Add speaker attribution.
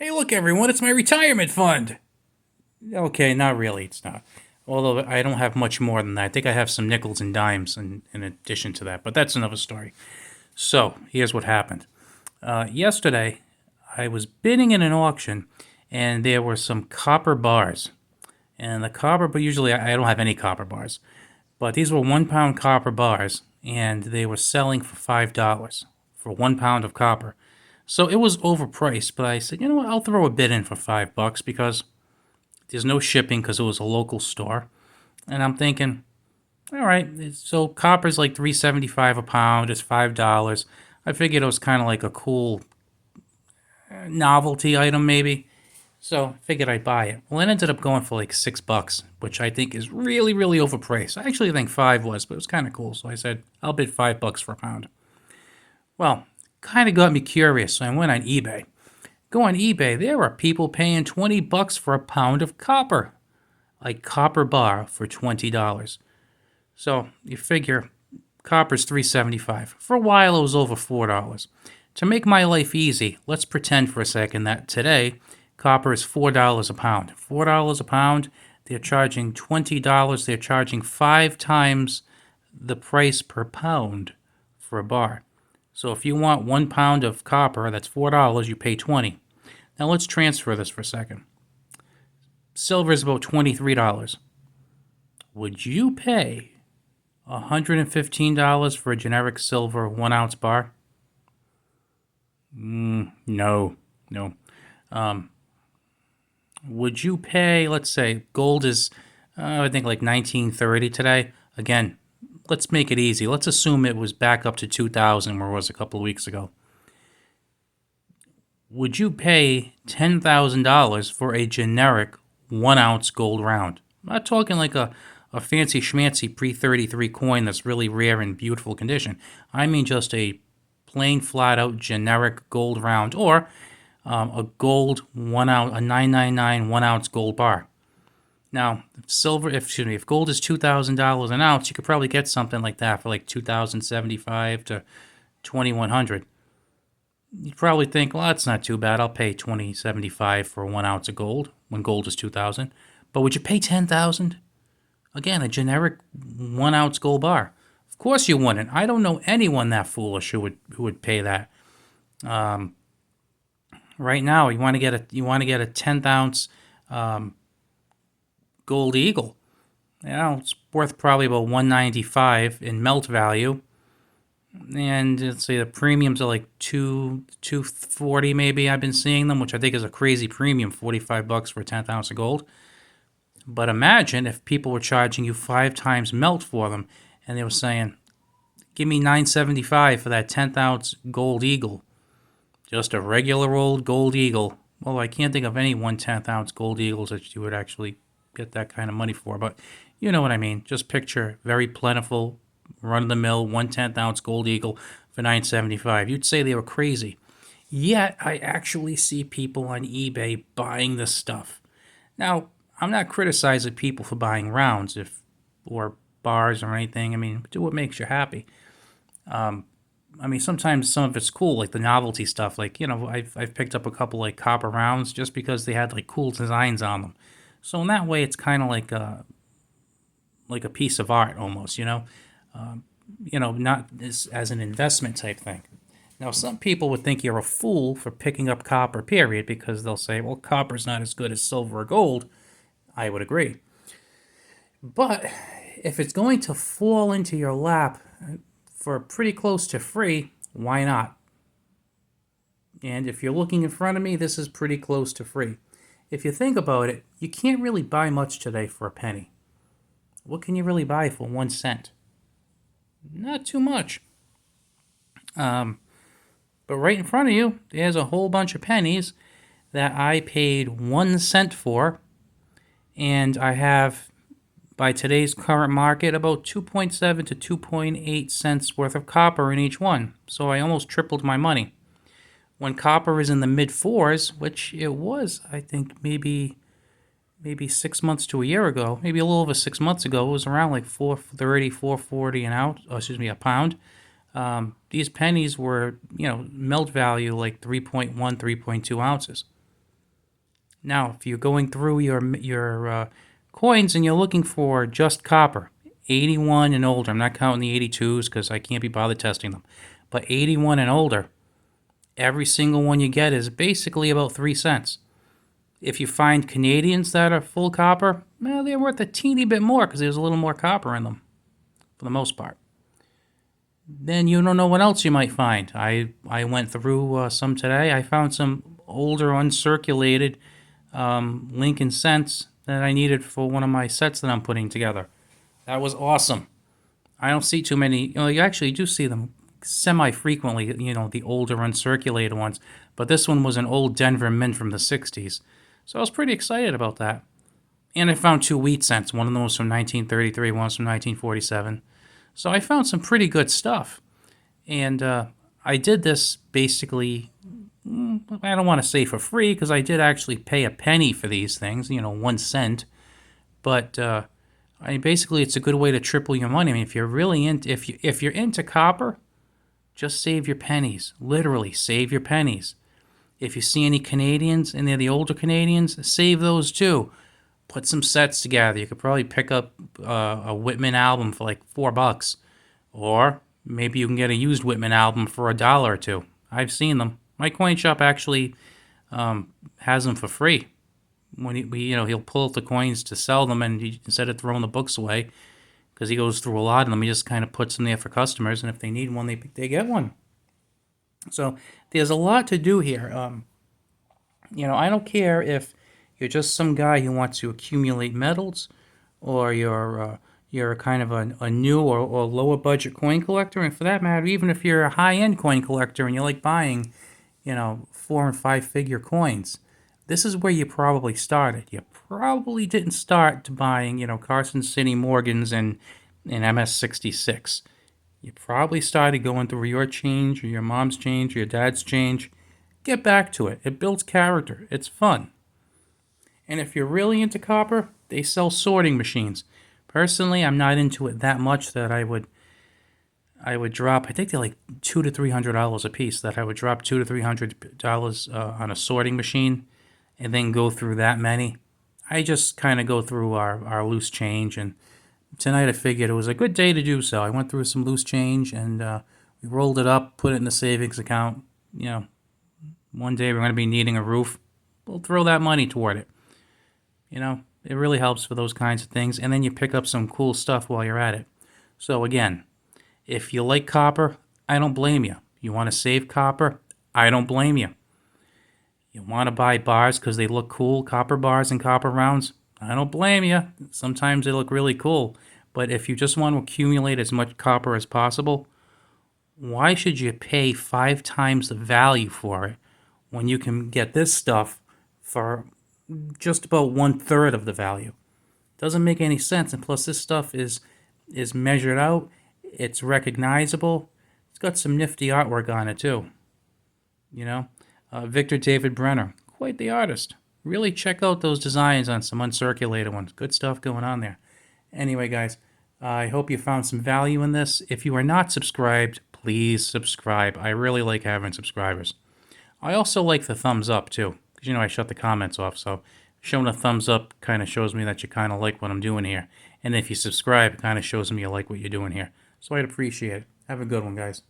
Speaker 1: Hey, look, everyone, it's my retirement fund. Okay, not really, it's not. Although I don't have much more than that. I think I have some nickels and dimes in addition to that, but that's another story. So, here's what happened. Yesterday, I was bidding in an auction, and there were some copper bars. And but usually I don't have any copper bars, but these were 1 pound copper bars, and they were selling for $5 for 1 pound of copper. So it was overpriced, but I said, you know what, I'll throw a bid in for $5 because there's no shipping because it was a local store. And I'm thinking, all right, so copper's like $3.75 a pound, it's $5. I figured it was kind of like a cool novelty item maybe. So I figured I'd buy it. Well, it ended up going for like $6, which I think is really, really overpriced. I actually think five was, but it was kind of cool. So I said, I'll bid $5 for a pound. Well, kind of got me curious, so I went on eBay. Go on eBay, there are people paying $20 for a pound of copper, like copper bar for $20. So you figure copper's $3.75. For a while it was over $4. To make my life easy, let's pretend for a second that today copper is $4 a pound. $4 a pound, they're charging $20. They're charging 5 times the price per pound for a bar. So if you want 1 pound of copper, that's $4, you pay 20. Now let's transfer this for a second. Silver is about $23. Would you pay $115 for a generic silver 1 ounce bar? No, no. Would you pay, let's say, gold is, I think like 1930 today. Again, let's make it easy. Let's assume it was back up to 2000 where it was a couple of weeks ago. Would you pay $10,000 for a generic 1 ounce gold round? I'm not talking like a fancy schmancy pre 33 coin that's really rare and beautiful condition. I mean just a plain flat out generic gold round or a gold 1 ounce, a 999 1 ounce gold bar. Now, if gold is $2,000 an ounce, you could probably get something like that for like 2,075 to 2,100. You'd probably think, well, that's not too bad. I'll pay 2,075 for 1 ounce of gold when gold is 2,000. But would you pay 10,000? Again, a generic 1 ounce gold bar. Of course you wouldn't. I don't know anyone that foolish who would pay that. Right now, you want to get a 10th ounce gold eagle. It's worth probably about 195 in melt value. And let's say the premiums are like 240 maybe. I've been seeing them, which I think is a crazy premium, $45 for a 10th ounce of gold. But imagine if people were charging you 5 times melt for them, and they were saying, "Give me $975 for that 10th ounce gold eagle, just a regular old gold eagle." Well, I can't think of any 1/10 ounce gold eagles that you would actually get that kind of money for, but you know what I mean. Just picture very plentiful, run-of-the-mill 1/10 ounce gold eagle for $975. You'd say they were crazy. Yet I actually see people on eBay buying this stuff. Now, I'm not criticizing people for buying rounds or bars or anything. I mean, do what makes you happy. I mean, sometimes some of it's cool, like the novelty stuff. Like, I've picked up a couple like copper rounds just because they had like cool designs on them. So in that way, it's kind of like a piece of art almost. Not as an investment type thing. Now, some people would think you're a fool for picking up copper, period, because they'll say, well, copper's not as good as silver or gold. I would agree. But if it's going to fall into your lap for pretty close to free, why not? And if you're looking in front of me, this is pretty close to free. If you think about it, you can't really buy much today for a penny. What can you really buy for 1 cent? Not too much. But right in front of you, there's a whole bunch of pennies that I paid 1 cent for. And I have, by today's current market, about 2.7 to 2.8 cents worth of copper in each one. So I almost tripled my money. When copper is in the mid fours, which it was, I think maybe 6 months to a year ago, maybe a little over 6 months ago, it was around like 430, 440 an ounce, a pound. These pennies were, melt value like 3.1, 3.2 ounces. Now, if you're going through your coins and you're looking for just copper, 81 and older, I'm not counting the 82s because I can't be bothered testing them, but 81 and older, every single one you get is basically about 3 cents. If you find Canadians that are full copper, well, they're worth a teeny bit more because there's a little more copper in them, for the most part. Then you don't know what else you might find. I went through some today. I found some older uncirculated Lincoln cents that I needed for one of my sets that I'm putting together. That was awesome. I don't see too many. You actually do see them semi-frequently, the older uncirculated ones. But this one was an old Denver mint from the 60s. So I was pretty excited about that. And I found 2 wheat cents. One of them was from 1933, one was from 1947. So I found some pretty good stuff. And I did this basically, I don't want to say for free, because I did actually pay a penny for these things, 1 cent. But basically, it's a good way to triple your money. I mean, if you're really if you're into copper, just save your pennies. Literally, save your pennies. If you see any Canadians and they're the older Canadians, save those too. Put some sets together. You could probably pick up a Whitman album for like $4, or maybe you can get a used Whitman album for $1 or $2. I've seen them. My coin shop actually has them for free. When he'll pull out the coins to sell them, and instead of throwing the books away, because he goes through a lot of them, he just kind of puts them there for customers, and if they need one, they get one. So there's a lot to do here. I don't care if you're just some guy who wants to accumulate medals, or you're kind of a new or lower budget coin collector, and for that matter, even if you're a high end coin collector and you like buying, 4 and 5 figure coins. This is where you probably started. You probably didn't start to buying, Carson City Morgans and MS-66. You probably started going through your change or your mom's change or your dad's change. Get back to it. It builds character. It's fun. And if you're really into copper, they sell sorting machines. Personally, I'm not into it that much that I would drop. I think they're like $200 to $300 a piece. That I would drop $200 to $300 on a sorting machine, and then go through that many. I just kind of go through our loose change, and tonight I figured it was a good day to do so. I went through some loose change, and we rolled it up, put it in the savings account. One day we're going to be needing a roof. We'll throw that money toward it. It really helps for those kinds of things, and then you pick up some cool stuff while you're at it. So again, if you like copper, I don't blame you. You want to save copper, I don't blame you. You want to buy bars because they look cool, copper bars and copper rounds? I don't blame you. Sometimes they look really cool. But if you just want to accumulate as much copper as possible, why should you pay 5 times the value for it when you can get this stuff for just about 1/3 of the value? Doesn't make any sense. And plus, this stuff is measured out. It's recognizable. It's got some nifty artwork on it too. Victor David Brenner, quite the artist. Really check out those designs on some uncirculated ones. Good stuff going on there. Anyway, guys, I hope you found some value in this. If you are not subscribed, please subscribe. I really like having subscribers. I also like the thumbs up too, because I shut the comments off. So showing a thumbs up kind of shows me that you kind of like what I'm doing here. And if you subscribe, it kind of shows me you like what you're doing here. So I'd appreciate it. Have a good one, guys.